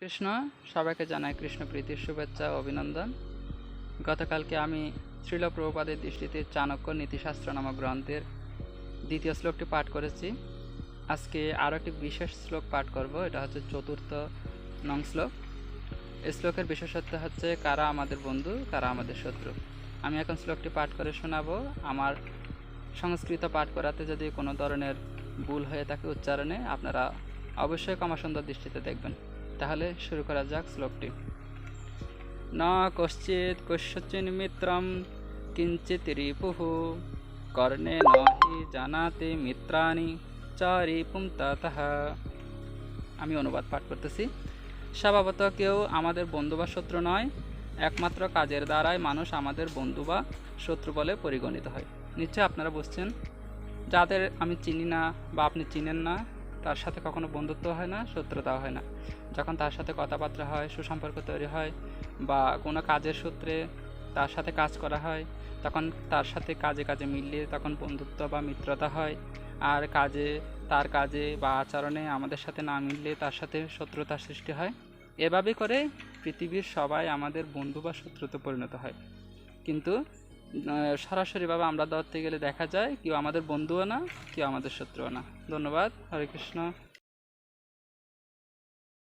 কৃষ্ণ, সবাইকে জানাই কৃষ্ণ প্রীতির শুভেচ্ছা ও অভিনন্দন। গতকালকে আমি শ্রীল প্রভুপাদের দৃষ্টিতে চাণক্য নীতিশাস্ত্র নামক গ্রন্থের দ্বিতীয় শ্লোকটি পাঠ করেছি। আজকে আরও একটি বিশেষ শ্লোক পাঠ করব, এটা হচ্ছে ৪র্থ নং শ্লোক। এই শ্লোকের বিশেষত্ব হচ্ছে কারা আমাদের বন্ধু, কারা আমাদের শত্রু। আমি এখন শ্লোকটি পাঠ করে শোনাবো। আমার সংস্কৃত পাঠ করাতে যদি কোনো ধরনের ভুল হয়ে থাকে উচ্চারণে, আপনারা অবশ্যই ক্ষমা সুন্দর দৃষ্টিতে দেখবেন। তাহলে শুরু করা যাক শ্লোকটি। ন কশ্চিৎ কস্যচিন মিত্রম কিঞ্চিৎ রিপুঃ কর্ণে ন হি জানাতে মিত্রাণি চ রিপুং ততঃ। আমি অনুবাদ পাঠ করতেছি। স্বভাবত কেউ আমাদের বন্ধু বা শত্রু নয়, একমাত্র কাজের দ্বারাই মানুষ আমাদের বন্ধু বা শত্রু বলে পরিগণিত হয়। নিশ্চয়ই আপনারা বুঝছেন, যাদের আমি চিনি না বা আপনি চিনেন না, তার সাথে কখনো বন্ধুত্ব হয় না, শত্রুতাও হয় না। যখন তার সাথে কথাবার্তা হয়, সুসম্পর্ক তৈরি হয়, বা কোনো কাজের সূত্রে তার সাথে কাজ করা হয়, তখন তার সাথে কাজে কাজে মিললে তখন বন্ধুত্ব বা মিত্রতা হয়। আর তার কাজে বা আচরণে আমাদের সাথে না মিললে তার সাথে শত্রুতার সৃষ্টি হয়। এভাবে করে পৃথিবীর সবাই আমাদের বন্ধু বা শত্রুতে পরিণত হয়। কিন্তু সরাসরিভাবে আমরা ধরতে গেলে দেখা যায় কেউ আমাদের বন্ধুও না, কেউ আমাদের শত্রুও না। ধন্যবাদ। হরে কৃষ্ণ।